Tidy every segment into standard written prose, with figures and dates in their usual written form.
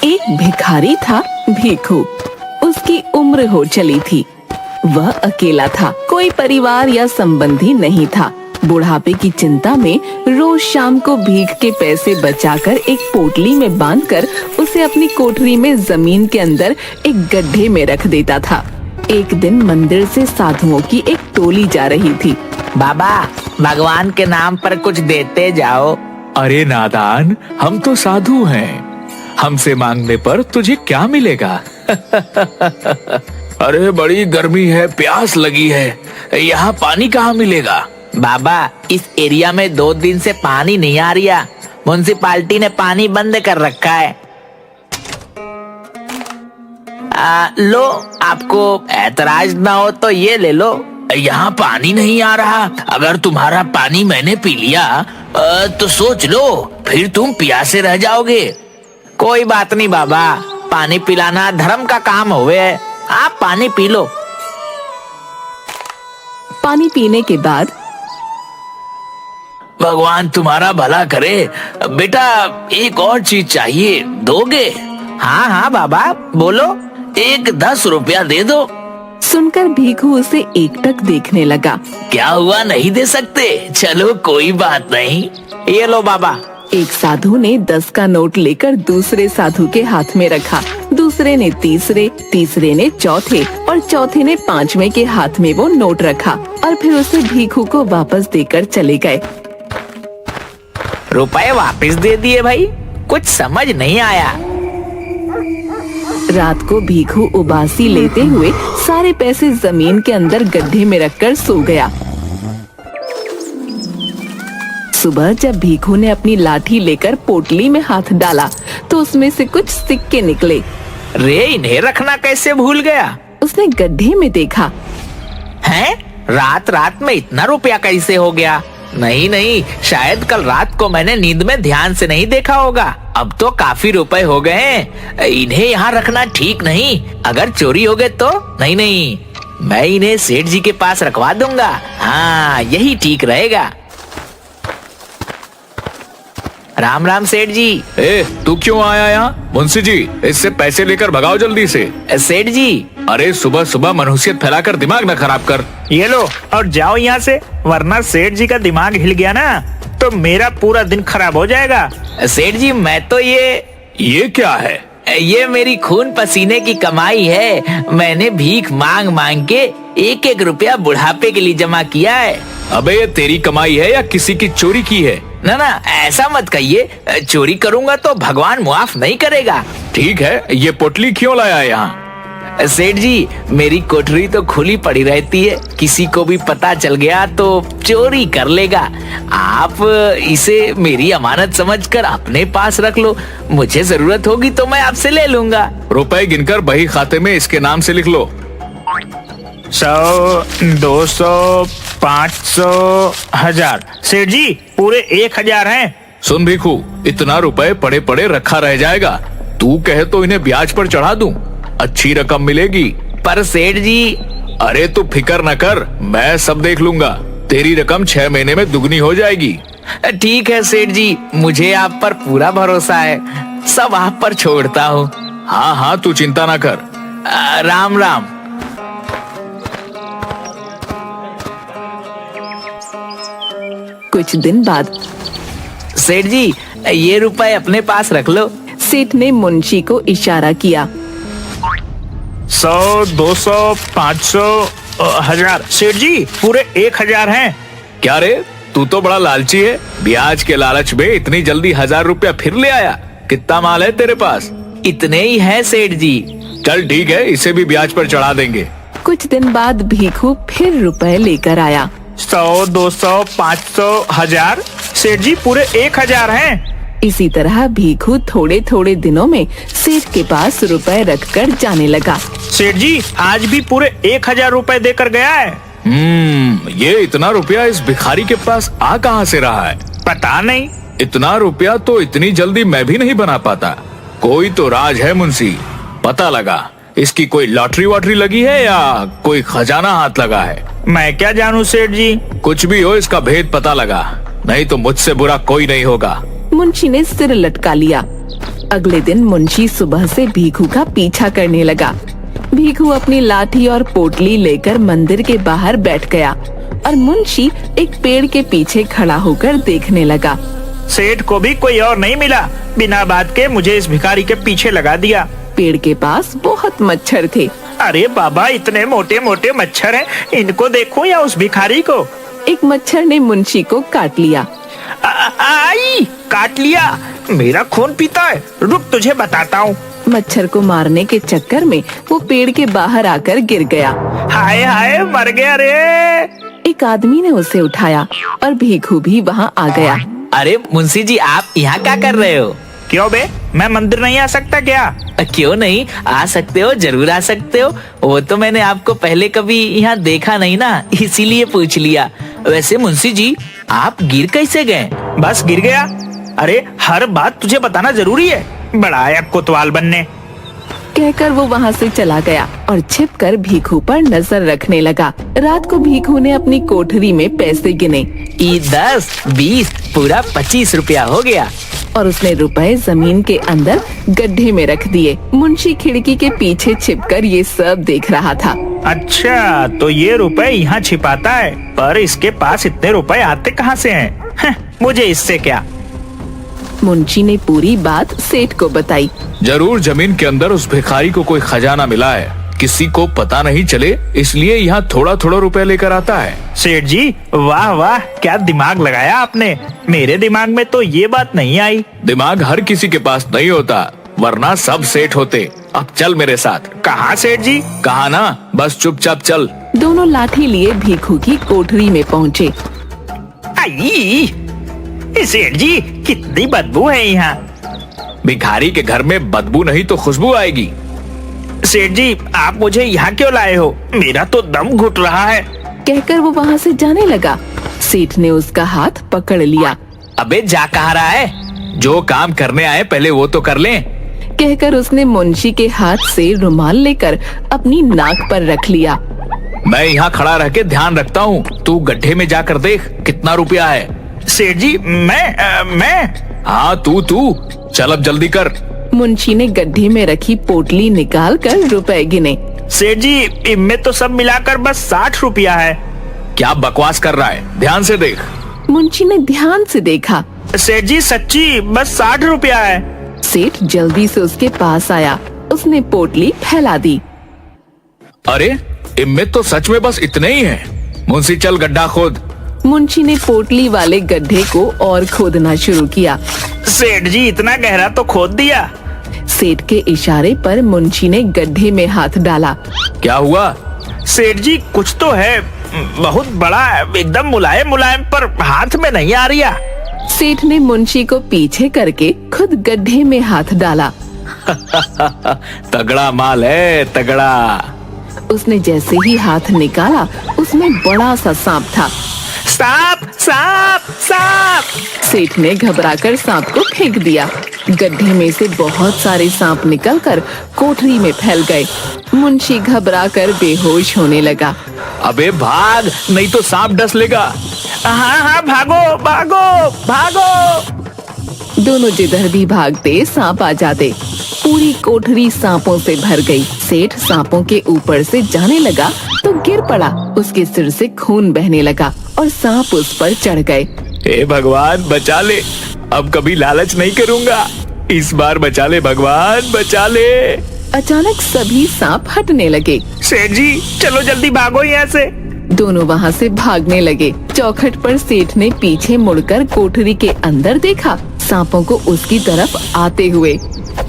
एक भिखारी था भीखू। उसकी उम्र हो चली थी। वह अकेला था, कोई परिवार या संबंधी नहीं था। बुढ़ापे की चिंता में रोज शाम को भीख के पैसे बचाकर एक पोटली में बांधकर उसे अपनी कोठरी में जमीन के अंदर एक गड्ढे में रख देता था। एक दिन मंदिर से साधुओं की एक टोली जा रही थी। बाबा, भगवान के नाम पर कुछ देते जाओ। अरे नादान, हम तो साधु हैं। हमसे मांगने पर तुझे क्या मिलेगा? अरे बड़ी गर्मी है, प्यास लगी है, यहाँ पानी कहाँ मिलेगा? बाबा, इस एरिया में 2 दिन से पानी नहीं आ रहा। म्युनिसिपालिटी ने पानी बंद कर रखा है। लो, आपको ऐतराज ना हो तो ये ले लो। यहाँ पानी नहीं आ रहा। अगर तुम्हारा पानी मैंने पी लिया तो सोच लो, फिर तुम प्यासे रह जाओगे। कोई बात नहीं बाबा, पानी पिलाना धर्म का काम होवे। आप पानी पी लो। पानी पीने के बाद भगवान तुम्हारा भला करे। बेटा, एक और चीज चाहिए, दोगे? हाँ हाँ बाबा, बोलो। एक 10 रुपया दे दो। सुनकर भीखू उसे एकटक देखने लगा। क्या हुआ, नहीं दे सकते? चलो कोई बात नहीं। ये लो बाबा। एक साधु ने 10 का नोट लेकर दूसरे साधु के हाथ में रखा। दूसरे ने तीसरे, तीसरे ने चौथे और चौथे ने 5वें के हाथ में वो नोट रखा और फिर उसे भीखू को वापस देकर चले गए। रुपए वापस दे दिए भाई, कुछ समझ नहीं आया। रात को भीखू उबासी लेते हुए सारे पैसे जमीन के अंदर गड्ढे में रखकर सो गया। सुबह जब भीखू ने अपनी लाठी लेकर पोटली में हाथ डाला तो उसमें से कुछ सिक्के निकले। रे, इन्हें रखना कैसे भूल गया? उसने गड्ढे में देखा। हैं? रात रात में इतना रुपया कैसे हो गया? नहीं नहीं, शायद कल रात को मैंने नींद में ध्यान से नहीं देखा होगा। अब तो काफी रुपए हो गए हैं। इन्हें यहाँ रखना ठीक नहीं। अगर चोरी हो गए तो? नहीं नहीं, मैं इन्हें सेठ जी के पास रखवा दूंगा। हाँ, यही ठीक रहेगा। राम राम सेठ जी। तू क्यों आया यहाँ? मुंशी जी, इससे पैसे लेकर भगाओ जल्दी से। सेठ जी। अरे सुबह सुबह मनहूसियत फैलाकर दिमाग न खराब कर। ये लो और जाओ यहाँ से, वरना सेठ जी का दिमाग हिल गया ना तो मेरा पूरा दिन खराब हो जाएगा। सेठ जी, मैं तो ये क्या है? ये मेरी खून पसीने की कमाई है। मैंने भीख मांग मांग के 1-1 रुपया बुढ़ापे के लिए जमा किया है। अबे, ये तेरी कमाई है या किसी की चोरी की है? ना ना, ऐसा मत कहिए। चोरी करूंगा तो भगवान माफ नहीं करेगा। ठीक है, ये पोटली क्यों लाया यहाँ? सेठ जी, मेरी कोठरी तो खुली पड़ी रहती है। किसी को भी पता चल गया तो चोरी कर लेगा। आप इसे मेरी अमानत समझकर अपने पास रख लो। मुझे जरूरत होगी तो मैं आपसे ले लूंगा। रुपए गिनकर बही खाते में इसके नाम से लिख लो। 100, 200, 500, 1000। सेठ जी, पूरे 1000 हैं। सुन भीखू, इतना रुपए पड़े पड़े रखा रह जाएगा। तू कहे तो इन्हें ब्याज पर चढ़ा दूं, अच्छी रकम मिलेगी। पर सेठ जी। अरे तू फिक्र न कर, मैं सब देख लूंगा। तेरी रकम 6 महीने में दुगनी हो जाएगी। ठीक है सेठ जी, मुझे आप पर पूरा भरोसा है। सब आप पर छोड़ता हूँ। हाँ हाँ, तू चिंता ना कर। राम राम। कुछ दिन बाद सेठ जी, ये रुपए अपने पास रख लो। सेठ ने मुंशी को इशारा किया। 100, 200, 500, 1000। सेठ जी, पूरे 1000 हैं। क्या रे, तू तो बड़ा लालची है। ब्याज के लालच में इतनी जल्दी 1000 रुपया फिर ले आया। कितना माल है तेरे पास? इतने ही है सेठ जी। चल ठीक है, इसे भी ब्याज पर चढ़ा देंगे। कुछ दिन बाद भीखू फिर रुपए लेकर आया। 100, 200, 500, 1000। सेठ जी, पूरे 1000 हैं। इसी तरह भीखू थोड़े थोड़े दिनों में सेठ के पास रुपए रखकर जाने लगा। सेठ जी, आज भी पूरे 1000 रुपए देकर गया है। ये इतना रुपया इस भिखारी के पास आ कहाँ से रहा है? पता नहीं। इतना रुपया तो इतनी जल्दी मैं भी नहीं बना पाता। कोई तो राज है मुंशी, पता लगा। इसकी कोई लॉटरी वॉटरी लगी है या कोई खजाना हाथ लगा है? मैं क्या जानूं सेठ जी। कुछ भी हो, इसका भेद पता लगा, नहीं तो मुझसे बुरा कोई नहीं होगा। मुंशी ने सिर लटका लिया। अगले दिन मुंशी सुबह से भीखू का पीछा करने लगा। भीखू अपनी लाठी और पोटली लेकर मंदिर के बाहर बैठ गया और मुंशी एक पेड़ के पीछे खड़ा होकर देखने लगा। सेठ को भी कोई और नहीं मिला, बिना बात के मुझे इस भिखारी के पीछे लगा दिया। पेड़ के पास बहुत मच्छर थे। अरे बाबा, इतने मोटे मोटे मच्छर हैं, इनको देखूं या उस भिखारी को? एक मच्छर ने मुंशी को काट लिया। आई, काट लिया, मेरा खून पीता है, रुक तुझे बताता हूँ। मच्छर को मारने के चक्कर में वो पेड़ के बाहर आकर गिर गया। हाय हाय, मर गया रे। एक आदमी ने उसे उठाया और भीखू भी वहाँ आ गया। अरे मुंशी जी, आप यहाँ क्या कर रहे हो? क्यों बे, मैं मंदिर नहीं आ सकता क्या? क्यों नहीं, आ सकते हो, जरूर आ सकते हो। वो तो मैंने आपको पहले कभी यहाँ देखा नहीं ना, इसीलिए पूछ लिया। वैसे मुंशी जी, आप गिर कैसे गए? बस गिर गया। अरे हर बात तुझे बताना जरूरी है, बड़ा आया कोतवाल बनने। कहकर वो वहाँ से चला गया और छिपकर भीखू पर नजर रखने लगा। रात को भीखू ने अपनी कोठरी में पैसे गिने। 10, 20, पूरा 25 रुपया हो गया। और उसने रुपए जमीन के अंदर गड्ढे में रख दिए। मुंशी खिड़की के पीछे छिपकर ये सब देख रहा था। अच्छा, तो ये रुपए यहाँ छिपाता है, पर इसके पास इतने रुपए आते कहाँ से हैं? मुझे इससे क्या? मुंशी ने पूरी बात सेठ को बताई। जरूर जमीन के अंदर उस भिखारी को कोई खजाना मिला है, किसी को पता नहीं चले, इसलिए यहाँ थोड़ा थोड़ा रुपए लेकर आता है। सेठ जी, वाह वाह, क्या दिमाग लगाया आपने। मेरे दिमाग में तो ये बात नहीं आई। दिमाग हर किसी के पास नहीं होता, वरना सब सेठ होते। अब चल मेरे साथ। कहाँ सेठ जी? कहा ना, बस चुपचाप चल। दोनों लाठी लिए भीखू की कोठरी में पहुँचे। आई, सेठ जी, कितनी बदबू है यहाँ। भिखारी के घर में बदबू नहीं तो खुशबू आएगी। सेठ जी, आप मुझे यहाँ क्यों लाए हो? मेरा तो दम घुट रहा है। कहकर वो वहाँ से जाने लगा। सेठ ने उसका हाथ पकड़ लिया। अबे जा कहाँ रहा है? जो काम करने आए पहले वो तो कर लें। कहकर उसने मुंशी के हाथ से रुमाल लेकर अपनी नाक पर रख लिया। मैं यहाँ खड़ा रह के ध्यान रखता हूँ, तू गड्ढे में जाकर देख कितना रुपया है। सेठ जी, मैं हाँ तू चल, अब जल्दी कर। मुंशी ने गड्ढे में रखी पोटली निकाल कर रुपए गिने। सेठ जी, इनमें तो सब मिलाकर बस 60 रुपया है। क्या बकवास कर रहा है, ध्यान से देख। मुंशी ने ध्यान से देखा। सेठ जी, सच्ची बस 60 रुपया है। सेठ जल्दी से उसके पास आया, उसने पोटली फैला दी। अरे इनमें तो सच में बस इतने ही हैं। मुंशी चल गड्ढा खोद। मुंशी ने पोटली वाले गड्ढे को और खोदना शुरू किया। सेठ जी, इतना गहरा तो खोद दिया। सेठ के इशारे पर मुंशी ने गड्ढे में हाथ डाला। क्या हुआ? सेठ जी, कुछ तो है, बहुत बड़ा है, एकदम मुलायम मुलायम, पर हाथ में नहीं आ रहा। सेठ ने मुंशी को पीछे करके खुद गड्ढे में हाथ डाला। तगड़ा माल है, तगड़ा। उसने जैसे ही हाथ निकाला, उसमें बड़ा सा सांप था। सांप, सांप, सांप! सेठ ने घबराकर सांप को फेंक दिया। गड्ढे में से बहुत सारे सांप निकलकर कोठरी में फैल गए। मुंशी घबराकर बेहोश होने लगा। अबे भाग, नहीं तो सांप डस लेगा। हाँ हाँ, भागो भागो भागो। दोनों जिधर भी भागते सांप आ जाते। पूरी कोठरी सांपों से भर गई। सेठ सांपों के ऊपर से जाने लगा तो गिर पड़ा। उसके सिर से खून बहने लगा और सांप उस पर चढ़ गए। हे भगवान बचा ले, अब कभी लालच नहीं करूंगा, इस बार बचा ले भगवान, बचा ले। अचानक सभी सांप हटने लगे। सेठ जी, चलो जल्दी भागो यहाँ से। दोनों वहाँ से भागने लगे। चौखट पर सेठ ने पीछे मुड़कर कोठरी के अंदर देखा, सांपों को उसकी तरफ आते हुए।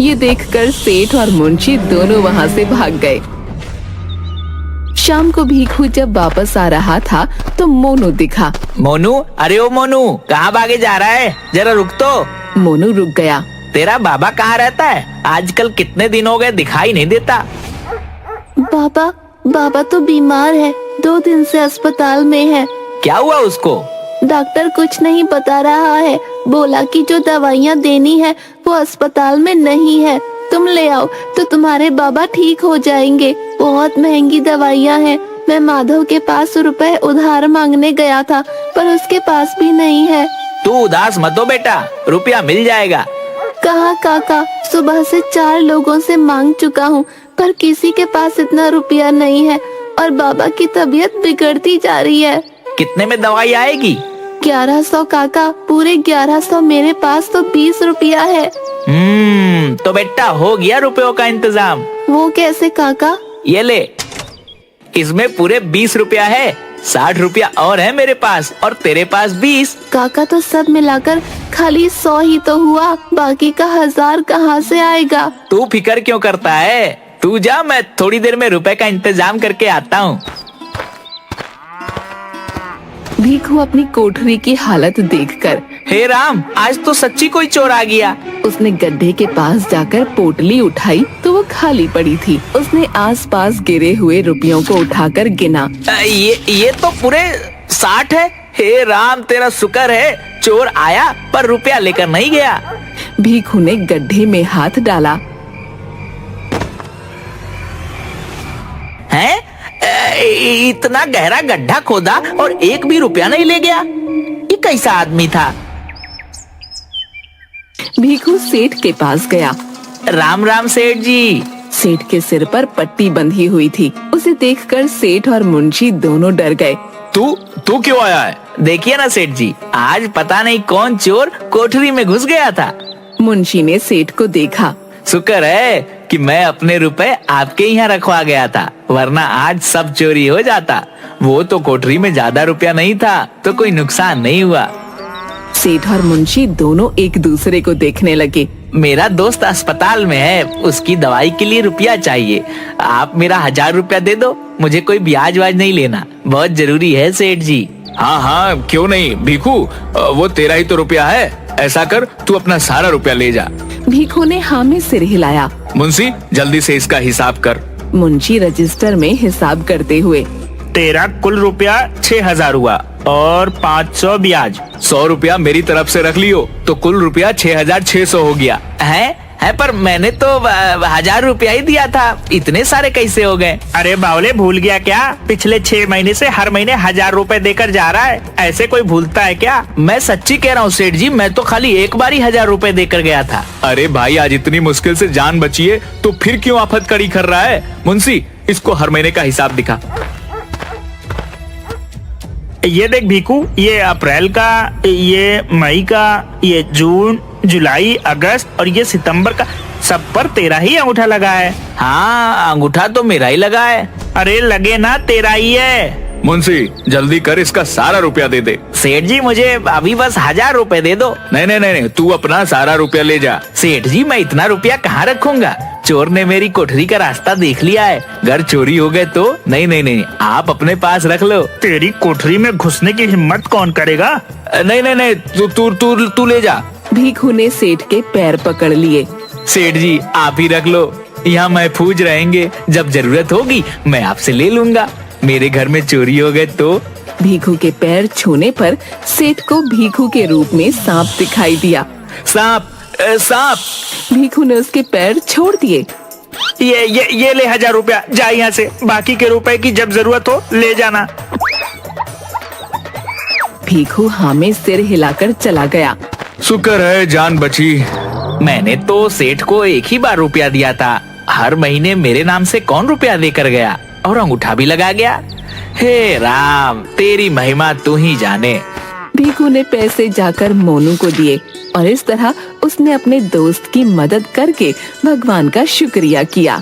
ये देखकर सेठ और मुंशी दोनों वहाँ से भाग गए। शाम को भीखू जब वापस आ रहा था तो मोनू दिखा। मोनू, अरे ओ मोनू, कहाँ भागे जा रहा है? जरा रुक तो। मोनू रुक गया। तेरा बाबा कहाँ रहता है? आजकल कितने दिन हो गए, दिखाई नहीं देता। बाबा तो बीमार है, 2 दिन से अस्पताल में है। क्या हुआ उसको? डॉक्टर कुछ नहीं बता रहा है, बोला कि जो दवाइयाँ देनी है वो अस्पताल में नहीं है, तुम ले आओ तो तुम्हारे बाबा ठीक हो जाएंगे। बहुत महंगी दवाइयाँ हैं। मैं माधव के पास रुपए उधार मांगने गया था, पर उसके पास भी नहीं है। तू उदास मत हो बेटा, रुपया मिल जाएगा। कहाँ काका, सुबह से 4 लोगों से मांग चुका हूँ पर किसी के पास इतना रुपया नहीं है और बाबा की तबीयत बिगड़ती जा रही है। कितने में दवाई आएगी? 1100 काका, पूरे 1100। मेरे पास तो 20 रुपया है। तो बेटा हो गया रुपयों का इंतजाम। वो कैसे काका? ये ले, इसमें पूरे 20 रुपया है। 60 रुपया और है मेरे पास और तेरे पास 20। काका तो सब मिलाकर खाली 100 ही तो हुआ, बाकी का 1000 कहाँ से आएगा? तू फिकर क्यों करता है? तू जा, मैं थोड़ी देर में रुपए का इंतजाम करके आता हूँ। भीखू अपनी कोठरी की हालत देखकर, हे राम, आज तो सच्ची कोई चोर आ गया। उसने गड्ढे के पास जाकर पोटली उठाई तो वो खाली पड़ी थी। उसने आसपास गिरे हुए रुपयों को उठाकर गिना। ये तो पूरे 60 है। हे राम, तेरा शुक्र है, चोर आया पर रुपया लेकर नहीं गया। भीखू ने गड्ढे में हाथ डाला। हैं? इतना गहरा गड्ढा खोदा और एक भी रुपया नहीं ले गया। ये कैसा आदमी था? भीखू सेठ के पास गया। राम राम सेठ जी। सेठ के सिर पर पट्टी बंधी हुई थी। उसे देखकर सेठ और मुंशी दोनों डर गए। तू क्यों आया है? देखिए ना सेठ जी, आज पता नहीं कौन चोर कोठरी में घुस गया था। मुंशी ने सेठ को देखा। शुक्र है कि मैं अपने रुपए आपके यहाँ रखवा गया था, वरना आज सब चोरी हो जाता। वो तो कोठरी में ज्यादा रुपया नहीं था तो कोई नुकसान नहीं हुआ। सेठ और मुंशी दोनों एक दूसरे को देखने लगे। मेरा दोस्त अस्पताल में है, उसकी दवाई के लिए रुपया चाहिए। आप मेरा 1000 रुपया दे दो, मुझे कोई ब्याज वाज नहीं लेना, बहुत जरूरी है सेठ जी। हाँ, क्यों नहीं भीखू, वो तेरा ही तो रुपया है। ऐसा कर, तू अपना सारा रुपया ले जा। भीखू ने हाँ में सिर हिलाया। मुंशी, जल्दी से इसका हिसाब कर। मुंशी रजिस्टर में हिसाब करते हुए, तेरा कुल रुपया 6000 हुआ और 500 ब्याज। 100 रुपया मेरी तरफ से रख लियो तो कुल रुपया 6600 हो गया। है पर मैंने तो 1000 रुपया ही दिया था, इतने सारे कैसे हो गए? अरे बावले, भूल गया क्या? पिछले 6 महीने से हर महीने 1000 रुपए देकर जा रहा है। ऐसे कोई भूलता है क्या? मैं सच्ची कह रहा हूँ सेठ जी, मैं तो खाली एक बार ही 1000 रुपए देकर गया था। अरे भाई, आज इतनी मुश्किल से जान बची है तो फिर क्यों आफत कड़ी कर रहा है? मुंशी, इसको हर महीने का हिसाब दिखा। ये देख भीखू, ये अप्रैल का, ये मई का, ये जून, जुलाई, अगस्त और ये सितंबर का, सब पर तेरा ही अंगूठा लगा है। हाँ, अंगूठा तो मेरा ही लगा है। अरे लगे ना, तेरा ही है। मुंशी, जल्दी कर, इसका सारा रुपया दे दे। सेठ जी, मुझे अभी बस 1000 रुपए दे दो। नहीं, तू अपना सारा रुपया ले जा। सेठ जी, मैं इतना रुपया कहाँ रखूंगा? चोर ने मेरी कोठरी का रास्ता देख लिया है, घर चोरी हो गए तो। नहीं, आप अपने पास रख लो। तेरी कोठरी में घुसने की हिम्मत कौन करेगा? नहीं, तू ले जा। भीखू ने सेठ के पैर पकड़ लिए। सेठ जी, आप ही रख लो, यहाँ महफूज रहेंगे। जब जरूरत होगी मैं आपसे ले लूंगा। मेरे घर में चोरी हो गए तो। भीखू के पैर छूने पर सेठ को भीखू के रूप में सांप दिखाई दिया। सांप! भीखू ने उसके पैर छोड़ दिए। ये ले 1000 रुपया, जा यहाँ से। बाकी के रुपए की जब जरूरत हो ले जाना। भीखू हाँ में सिर हिलाकर चला गया। शुक्र है जान बची। मैंने तो सेठ को एक ही बार रुपया दिया था, हर महीने मेरे नाम से कौन रुपया देकर गया और अंगूठा भी लगा गया। हे राम, तेरी महिमा तू ही जाने। भीखू ने पैसे जाकर मोनू को दिए और इस तरह उसने अपने दोस्त की मदद करके भगवान का शुक्रिया किया।